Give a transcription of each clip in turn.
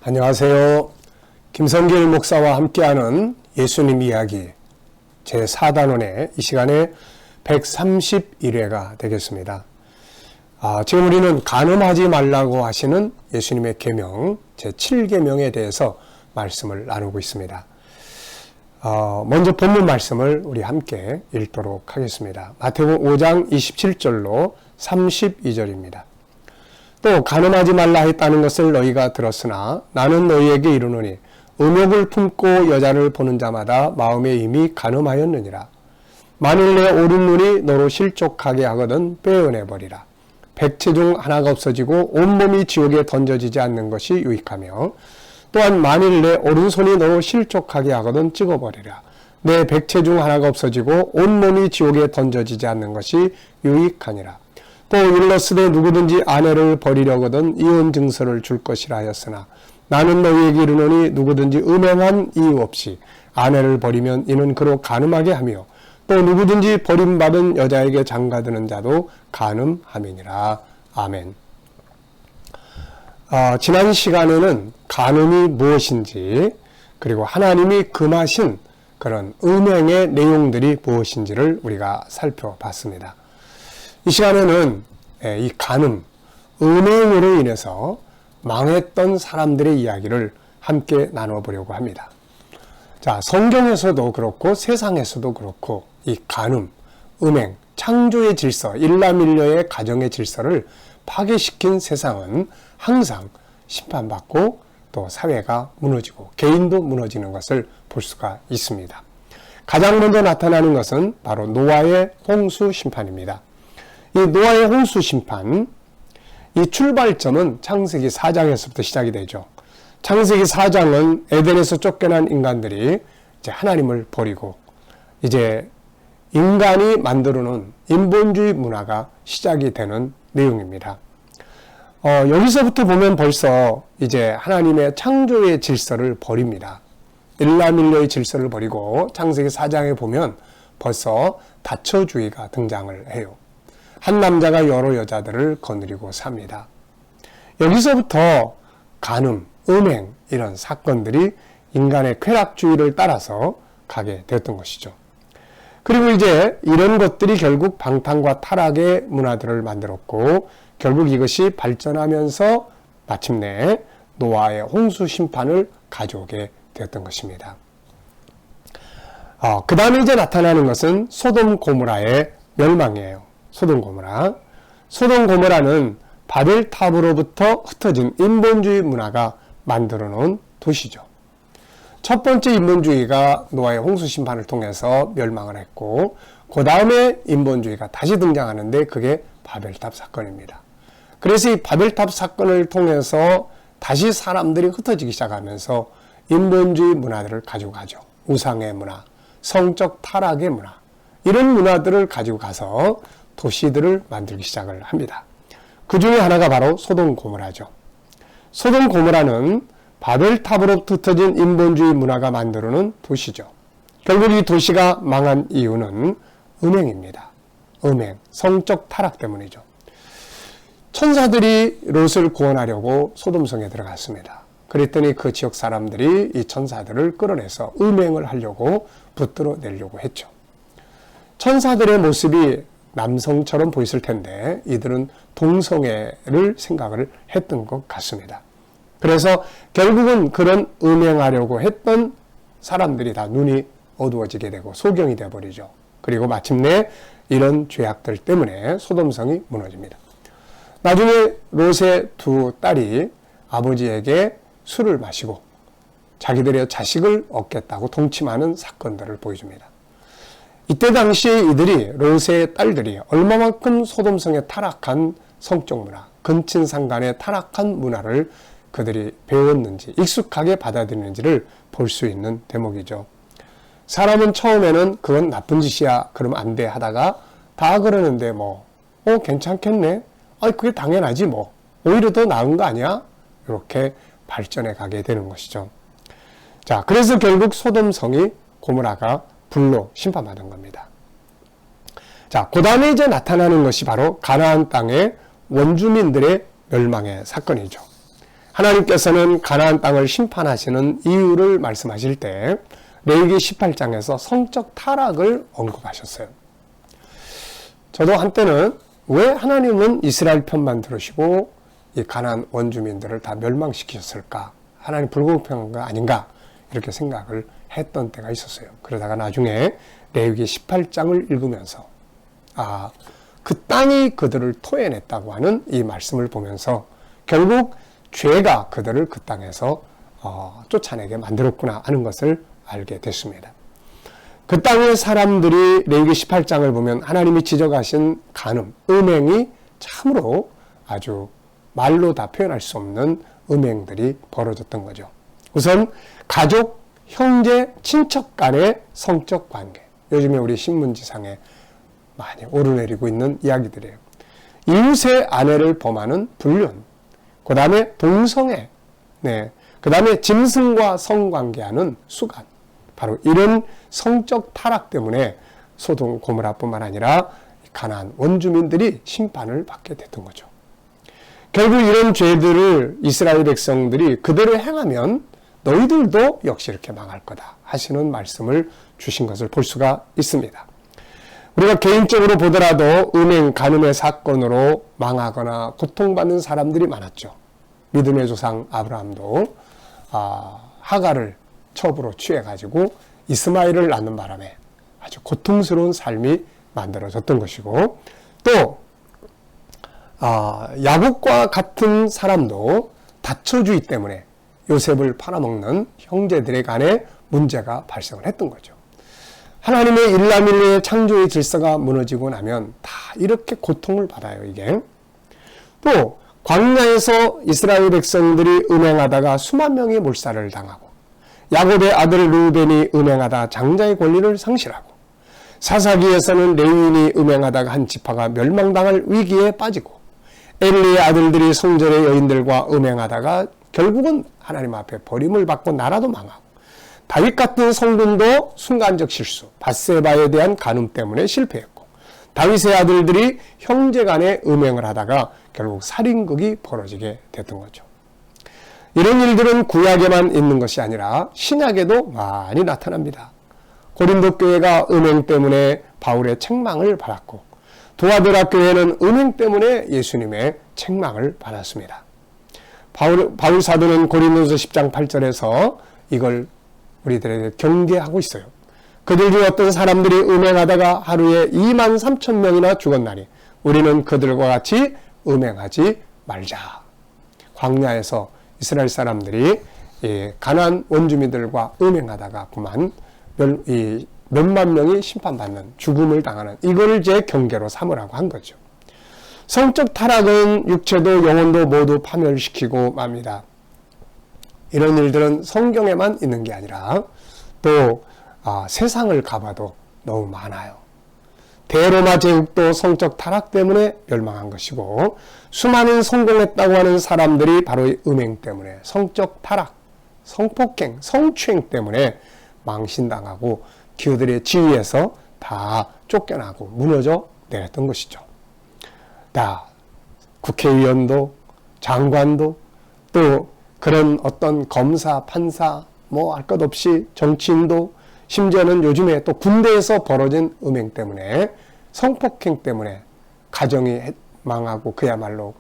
안녕하세요. 김성길 목사와 함께하는 예수님 이야기 제4단원의 이 시간에 131회가 되겠습니다. 지금 우리는 간음하지 말라고 하시는 예수님의 계명 제7계명에 대해서 말씀을 나누고 있습니다. 먼저 본문 말씀을 우리 함께 읽도록 하겠습니다. 마태복음 5장 27절로 32절입니다. 또 간음하지 말라 했다는 것을 너희가 들었으나 나는 너희에게 이르노니 음욕을 품고 여자를 보는 자마다 마음에 이미 간음하였느니라. 만일 내 오른 눈이 너로 실족하게 하거든 빼어내버리라. 백체 중 하나가 없어지고 온몸이 지옥에 던져지지 않는 것이 유익하며 또한 만일 내 오른손이 너로 실족하게 하거든 찍어버리라. 내 백체 중 하나가 없어지고 온몸이 지옥에 던져지지 않는 것이 유익하니라. 또 일러스되 누구든지 아내를 버리려거든 이혼 증서를 줄 것이라 하였으나 나는 너희에게 이르노니 누구든지 음행한 이유 없이 아내를 버리면 이는 그로 간음하게 하며 또 누구든지 버림받은 여자에게 장가드는 자도 간음함이니라. 아멘. 지난 시간에는 간음이 무엇인지 그리고 하나님이 금하신 그런 음행의 내용들이 무엇인지를 우리가 살펴봤습니다. 이 시간에는 이 간음, 음행으로 인해서 망했던 사람들의 이야기를 함께 나눠보려고 합니다. 자, 성경에서도 그렇고 세상에서도 그렇고 이 간음, 음행, 창조의 질서, 일남일녀의 가정의 질서를 파괴시킨 세상은 항상 심판받고 또 사회가 무너지고 개인도 무너지는 것을 볼 수가 있습니다. 가장 먼저 나타나는 것은 바로 노아의 홍수 심판입니다. 이 노아의 홍수 심판, 이 출발점은 창세기 4장에서부터 시작이 되죠. 창세기 4장은 에덴에서 쫓겨난 인간들이 이제 하나님을 버리고 이제 인간이 만들어 놓은 인본주의 문화가 시작이 되는 내용입니다. 여기서부터 보면 벌써 이제 하나님의 창조의 질서를 버립니다. 일남일녀의 질서를 버리고 창세기 4장에 보면 벌써 다처주의가 등장을 해요. 한 남자가 여러 여자들을 거느리고 삽니다. 여기서부터 간음, 음행 이런 사건들이 인간의 쾌락주의를 따라서 가게 되었던 것이죠. 그리고 이제 이런 것들이 결국 방탕과 타락의 문화들을 만들었고 결국 이것이 발전하면서 마침내 노아의 홍수 심판을 가져오게 되었던 것입니다. 그 다음에 이제 나타나는 것은 소돔 고모라의 멸망이에요. 소돔 고모라는 바벨탑으로부터 흩어진 인본주의 문화가 만들어 놓은 도시죠. 첫 번째 인본주의가 노아의 홍수 심판을 통해서 멸망을 했고 그 다음에 인본주의가 다시 등장하는데 그게 바벨탑 사건입니다. 그래서 이 바벨탑 사건을 통해서 다시 사람들이 흩어지기 시작하면서 인본주의 문화들을 가지고 가죠. 우상의 문화, 성적 타락의 문화 이런 문화들을 가지고 가서 도시들을 만들기 시작을 합니다. 그 중에 하나가 바로 소돔 고모라죠. 소돔 고모라는 바벨탑으로부터 흩어진 인본주의 문화가 만들어놓은 도시죠. 결국 이 도시가 망한 이유는 음행입니다. 음행, 성적 타락 때문이죠. 천사들이 롯을 구원하려고 소돔성에 들어갔습니다. 그랬더니 그 지역 사람들이 이 천사들을 끌어내서 음행을 하려고 붙들어 내려고 했죠. 천사들의 모습이 남성처럼 보였을 텐데 이들은 동성애를 생각을 했던 것 같습니다. 그래서 결국은 그런 음행하려고 했던 사람들이 다 눈이 어두워지게 되고 소경이 되어버리죠. 그리고 마침내 이런 죄악들 때문에 소돔성이 무너집니다. 나중에 롯의 두 딸이 아버지에게 술을 마시고 자기들의 자식을 얻겠다고 동침하는 사건들을 보여줍니다. 이때 당시에 이들이 롯의 딸들이 얼마만큼 소돔성의 타락한 성적 문화, 근친상간의 타락한 문화를 그들이 배웠는지 익숙하게 받아들이는지를 볼 수 있는 대목이죠. 사람은 처음에는 그건 나쁜 짓이야 그러면 안 돼 하다가 다 그러는데 괜찮겠네 그게 당연하지 오히려 더 나은 거 아니야 이렇게 발전해 가게 되는 것이죠. 자, 그래서 결국 소돔성이 고모라가 불로 심판받은 겁니다. 자, 그 다음에 이제 나타나는 것이 바로 가나안 땅의 원주민들의 멸망의 사건이죠. 하나님께서는 가나안 땅을 심판하시는 이유를 말씀하실 때 레위기 18장에서 성적 타락을 언급하셨어요. 저도 한때는 왜 하나님은 이스라엘 편만 들으시고 이 가나안 원주민들을 다 멸망시키셨을까? 하나님 불공평한 거 아닌가? 이렇게 생각을 했던 때가 있었어요. 그러다가 나중에 레위기 18장을 읽으면서 그 땅이 그들을 토해냈다고 하는 이 말씀을 보면서 결국 죄가 그들을 그 땅에서 쫓아내게 만들었구나 하는 것을 알게 됐습니다. 그 땅의 사람들이 레위기 18장을 보면 하나님이 지적하신 간음, 음행이 참으로 아주 말로 다 표현할 수 없는 음행들이 벌어졌던 거죠. 우선 가족, 형제, 친척 간의 성적 관계. 요즘에 우리 신문지상에 많이 오르내리고 있는 이야기들이에요. 이웃의 아내를 범하는 불륜, 그 다음에 동성애, 그 다음에 짐승과 성관계하는 수간. 바로 이런 성적 타락 때문에 소돔 고모라뿐만 아니라 가나안 원주민들이 심판을 받게 됐던 거죠. 결국 이런 죄들을 이스라엘 백성들이 그대로 행하면 너희들도 역시 이렇게 망할 거다 하시는 말씀을 주신 것을 볼 수가 있습니다. 우리가 개인적으로 보더라도 음행, 간음의 사건으로 망하거나 고통받는 사람들이 많았죠. 믿음의 조상 아브라함도 하갈을 첩으로 취해가지고 이스마엘을 낳는 바람에 아주 고통스러운 삶이 만들어졌던 것이고, 또 야곱과 같은 사람도 다처주의 때문에 요셉을 팔아먹는 형제들의 간에 문제가 발생을 했던 거죠. 하나님의 일남일녀의 창조의 질서가 무너지고 나면 다 이렇게 고통을 받아요, 이게. 또 광야에서 이스라엘 백성들이 음행하다가 수만 명이 몰살을 당하고, 야곱의 아들 르우벤이 음행하다 장자의 권리를 상실하고, 사사기에서는 레위인이 음행하다가 한 지파가 멸망당할 위기에 빠지고, 엘리의 아들들이 성전의 여인들과 음행하다가 결국은 하나님 앞에 버림을 받고 나라도 망하고, 다윗 같은 성군도 순간적 실수, 밧세바에 대한 간음 때문에 실패했고, 다윗의 아들들이 형제 간에 음행을 하다가 결국 살인극이 벌어지게 됐던 거죠. 이런 일들은 구약에만 있는 것이 아니라 신약에도 많이 나타납니다. 고린도 교회가 음행 때문에 바울의 책망을 받았고, 도아드라 교회는 음행 때문에 예수님의 책망을 받았습니다. 바울 사도는 고린도서 10장 8절에서 이걸 우리들에게 경계하고 있어요. 그들 중 어떤 사람들이 음행하다가 하루에 2만 3천 명이나 죽었나니 우리는 그들과 같이 음행하지 말자. 광야에서 이스라엘 사람들이 가나안 원주민들과 음행하다가 그만 몇만 명이 심판받는, 죽음을 당하는, 이걸 제 경계로 삼으라고 한 거죠. 성적 타락은 육체도 영혼도 모두 파멸시키고 맙니다. 이런 일들은 성경에만 있는 게 아니라 또 세상을 가봐도 너무 많아요. 대로마 제국도 성적 타락 때문에 멸망한 것이고, 수많은 성공했다고 하는 사람들이 바로 음행 때문에, 성적 타락, 성폭행, 성추행 때문에 망신당하고 그들의 지위에서 다 쫓겨나고 무너져 내렸던 것이죠. 국회의원도 장관도 또 그런 어떤 검사, 판사, 할 것 없이 정치인도, 심지어는 요즘에 또 군대에서 벌어진 음행 때문에, 성폭행 때문에 가정이 망하고 그야말로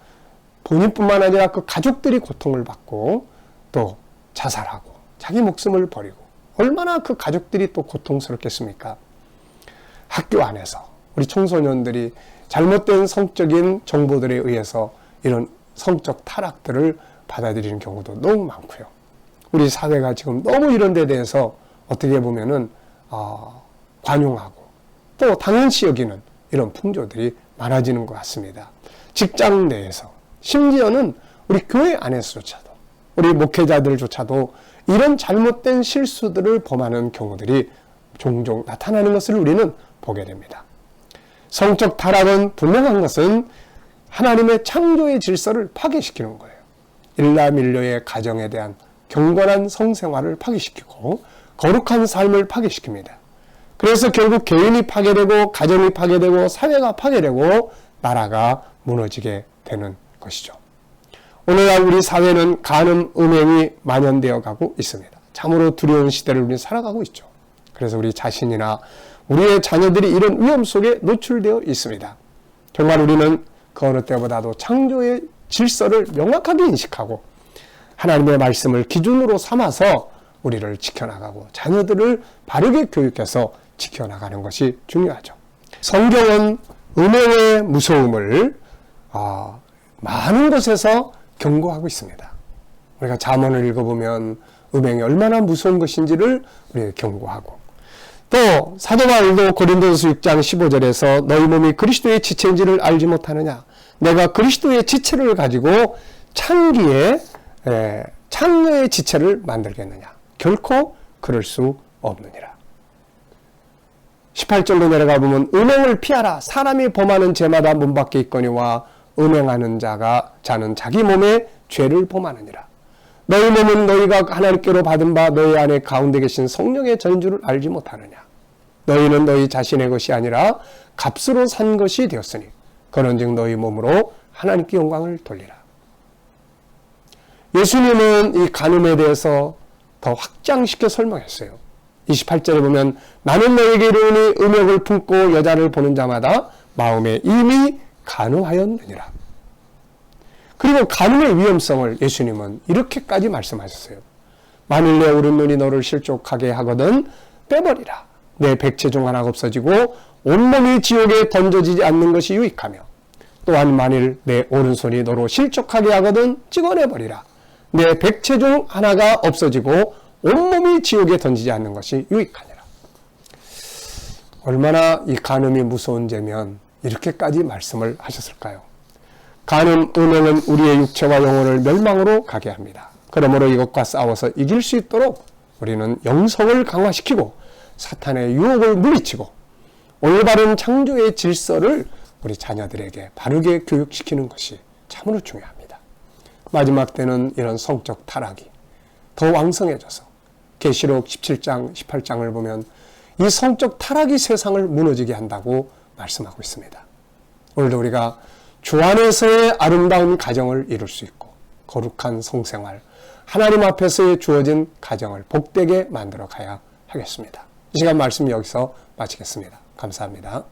본인뿐만 아니라 그 가족들이 고통을 받고 또 자살하고 자기 목숨을 버리고, 얼마나 그 가족들이 또 고통스럽겠습니까? 학교 안에서 우리 청소년들이 잘못된 성적인 정보들에 의해서 이런 성적 타락들을 받아들이는 경우도 너무 많고요. 우리 사회가 지금 너무 이런 데 대해서 어떻게 보면은 관용하고 또 당연시 여기는 이런 풍조들이 많아지는 것 같습니다. 직장 내에서, 심지어는 우리 교회 안에서조차도, 우리 목회자들조차도 이런 잘못된 실수들을 범하는 경우들이 종종 나타나는 것을 우리는 보게 됩니다. 성적 타락은 분명한 것은 하나님의 창조의 질서를 파괴시키는 거예요. 일남일녀의 가정에 대한 경건한 성생활을 파괴시키고 거룩한 삶을 파괴시킵니다. 그래서 결국 개인이 파괴되고 가정이 파괴되고 사회가 파괴되고 나라가 무너지게 되는 것이죠. 오늘날 우리 사회는 간음, 음행이 만연되어 가고 있습니다. 참으로 두려운 시대를 우리는 살아가고 있죠. 그래서 우리 자신이나 우리의 자녀들이 이런 위험 속에 노출되어 있습니다. 정말 우리는 그 어느 때보다도 창조의 질서를 명확하게 인식하고 하나님의 말씀을 기준으로 삼아서 우리를 지켜나가고 자녀들을 바르게 교육해서 지켜나가는 것이 중요하죠. 성경은 음행의 무서움을 많은 곳에서 경고하고 있습니다. 우리가 잠언을 읽어보면 음행이 얼마나 무서운 것인지를 우리에게 경고하고, 또 사도 바울도 고린도서 6장 15절에서 너희 몸이 그리스도의 지체인지를 알지 못하느냐, 내가 그리스도의 지체를 가지고 창녀의 지체를 만들겠느냐, 결코 그럴 수 없느니라. 18절로 내려가 보면 음행을 피하라. 사람이 범하는 죄마다 문 밖에 있거니와 음행하는 자는 자기 몸에 죄를 범하느니라. 너희 몸은 너희가 하나님께로 받은 바 너희 안에 가운데 계신 성령의 전주를 알지 못하느냐. 너희는 너희 자신의 것이 아니라 값으로 산 것이 되었으니 그런즉 너희 몸으로 하나님께 영광을 돌리라. 예수님은 이 간음에 대해서 더 확장시켜 설명했어요. 28절에 보면 나는 너에게 이르노니 음욕을 품고 여자를 보는 자마다 마음에 이미 간음하였느니라. 그리고 간음의 위험성을 예수님은 이렇게까지 말씀하셨어요. 만일 내 오른눈이 너를 실족하게 하거든 빼버리라. 내 백체 중 하나가 없어지고 온몸이 지옥에 던져지지 않는 것이 유익하며, 또한 만일 내 오른손이 너로 실족하게 하거든 찍어내버리라. 내 백체 중 하나가 없어지고 온몸이 지옥에 던지지 않는 것이 유익하니라. 얼마나 이 간음이 무서운 죄면 이렇게까지 말씀을 하셨을까요? 간음, 음행은 우리의 육체와 영혼을 멸망으로 가게 합니다. 그러므로 이것과 싸워서 이길 수 있도록 우리는 영성을 강화시키고 사탄의 유혹을 물리치고 올바른 창조의 질서를 우리 자녀들에게 바르게 교육시키는 것이 참으로 중요합니다. 마지막 때는 이런 성적 타락이 더 왕성해져서 계시록 17장, 18장을 보면 이 성적 타락이 세상을 무너지게 한다고 말씀하고 있습니다. 오늘도 우리가 주 안에서의 아름다운 가정을 이룰 수 있고 거룩한 성생활, 하나님 앞에서의 주어진 가정을 복되게 만들어 가야 하겠습니다. 이 시간 말씀 여기서 마치겠습니다. 감사합니다.